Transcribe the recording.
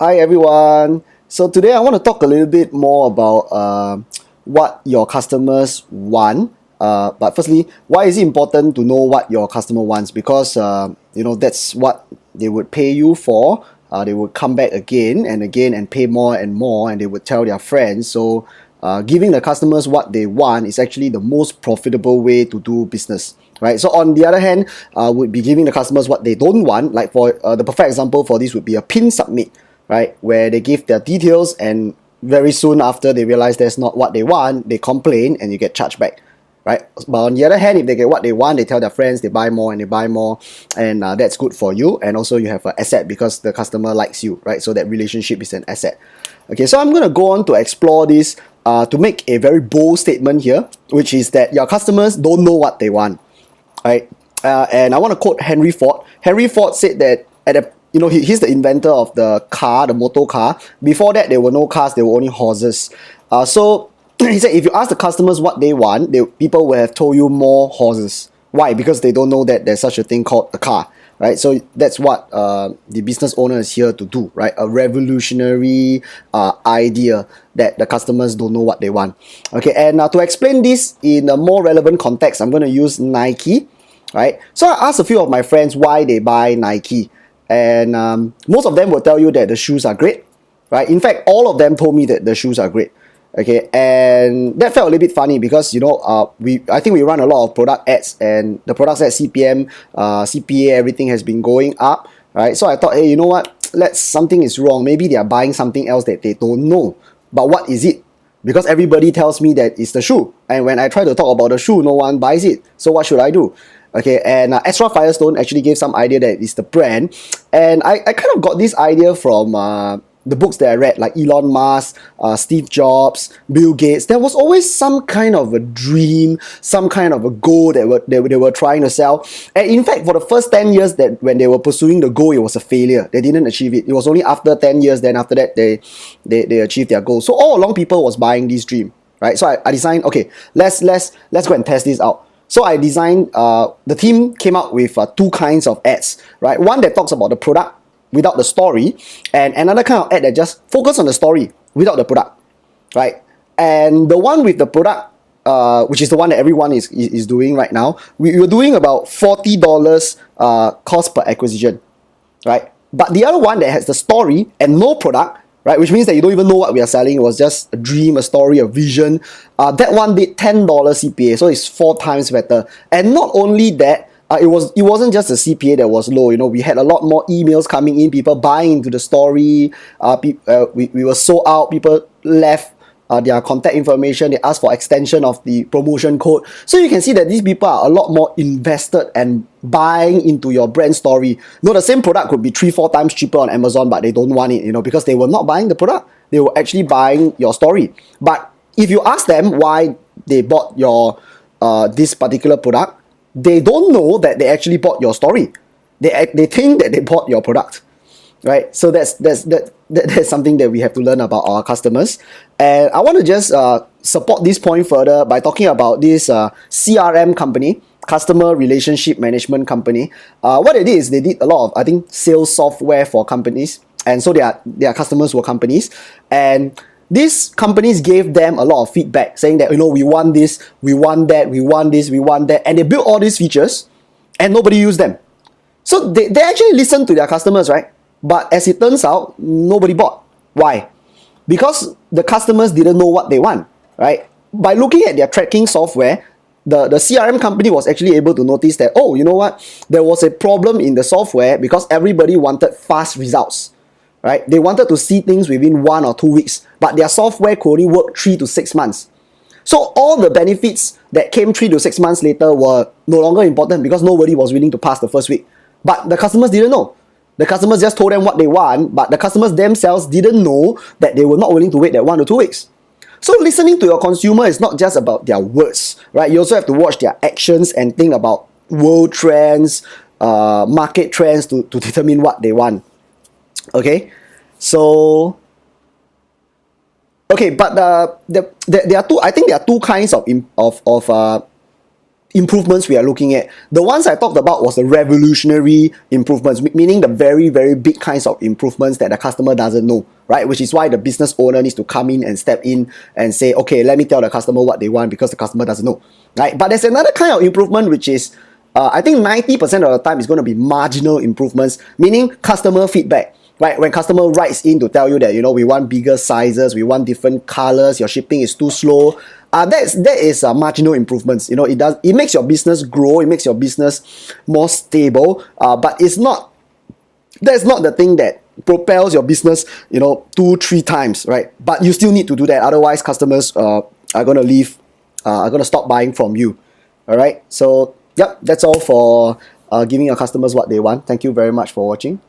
Hi everyone. So today I want to talk a little bit more about what your customers want. But firstly, why is it important to know what your customer wants? Because that's what they would pay you for. They would come back again and again and pay more and more, and they would tell their friends. So giving the customers what they want is actually the most profitable way to do business. Right. So on the other hand, would be giving the customers what they don't want. Like for the perfect example for this would be a pin submit, right? Where they give their details and very soon after they realize that's not what they want, they complain and you get charged back, right? But on the other hand, if they get what they want, they tell their friends, they buy more and they buy more, and that's good for you. And also you have an asset because the customer likes you, right? So that relationship is an asset. Okay, so I'm going to go on to explore this to make a very bold statement here, which is that your customers don't know what they want. Right, and I want to quote Henry Ford. Henry Ford said that he's the inventor of the car, the motor car. Before that, there were no cars; there were only horses. So he said, if you ask the customers what they want, people will have told you more horses. Why? Because they don't know that there's such a thing called a car. Right, so that's what the business owner is here to do. Right, a revolutionary idea that the customers don't know what they want. Okay, and to explain this in a more relevant context, I'm going to use Nike. Right, so I asked a few of my friends why they buy Nike, and most of them will tell you that the shoes are great. Right, in fact, all of them told me that the shoes are great. Okay, and that felt a little bit funny because I think we run a lot of product ads, and the products at CPM, CPA, everything has been going up, right? So I thought, hey, you know what? Something is wrong. Maybe they are buying something else that they don't know. But what is it? Because everybody tells me that it's the shoe, and when I try to talk about the shoe, no one buys it. So what should I do? Okay, and Extra Firestone actually gave some idea that it's the brand, and I kind of got this idea from the books that I read, like Elon Musk, Steve Jobs, Bill Gates. There was always some kind of a dream, some kind of a goal that they were trying to sell. And in fact, for the first 10 years that when they were pursuing the goal, it was a failure. They didn't achieve it. It was only after 10 years, then after that, they achieved their goal. So all along, people was buying this dream, right? So I designed, okay, let's go and test this out. So I designed, the team came up with two kinds of ads, right? One that talks about the product without the story, and another kind of ad that just focus on the story without the product, right? And the one with the product, which is the one that everyone is doing right now, we were doing about $40 cost per acquisition, right? But the other one that has the story and no product, right, which means that you don't even know what we are selling, it was just a dream, a story, a vision, that one did $10 CPA, so it's 4 times better. And not only that, it wasn't just the CPA that was low. We had a lot more emails coming in, people buying into the story. We were sold out. People left their contact information. They asked for extension of the promotion code. So you can see that these people are a lot more invested and buying into your brand story. The same product could be 3-4 times cheaper on Amazon, but they don't want it, because they were not buying the product. They were actually buying your story. But if you ask them why they bought your this particular product, they don't know that they actually bought your story. They think that they bought your product, right? So that's something that we have to learn about our customers. And I want to just support this point further by talking about this CRM company, customer relationship management company. What it is, they did a lot of, I think, sales software for companies, and so their customers were companies, and these companies gave them a lot of feedback saying that, we want this, we want that, we want this, we want that. And they built all these features and nobody used them. So they actually listened to their customers, right? But as it turns out, nobody bought. Why? Because the customers didn't know what they want, right? By looking at their tracking software, the CRM company was actually able to notice that, oh, you know what? There was a problem in the software because everybody wanted fast results. Right? They wanted to see things within 1 or 2 weeks, but their software could only work 3 to 6 months. So all the benefits that came 3 to 6 months later were no longer important because nobody was willing to pass the first week. But the customers didn't know. The customers just told them what they want, but the customers themselves didn't know that they were not willing to wait that 1 to 2 weeks. So listening to your consumer is not just about their words, right? You also have to watch their actions and think about world trends, market trends to determine what they want. Okay, so but there are two. I think there are two kinds of improvements we are looking at. The ones I talked about was the revolutionary improvements, meaning the very, very big kinds of improvements that the customer doesn't know, right? Which is why the business owner needs to come in and step in and say, okay, let me tell the customer what they want because the customer doesn't know, right? But there's another kind of improvement which is, I think 90% of the time is going to be marginal improvements, meaning customer feedback. Right, when customer writes in to tell you that, you know, we want bigger sizes, we want different colors, your shipping is too slow, that is marginal improvements. You know, it makes your business grow, it makes your business more stable, but that's not the thing that propels your business, you know, 2-3 times, right? But you still need to do that, otherwise customers are gonna leave, are gonna stop buying from you. All right, so yep, that's all for giving your customers what they want. Thank you very much for watching.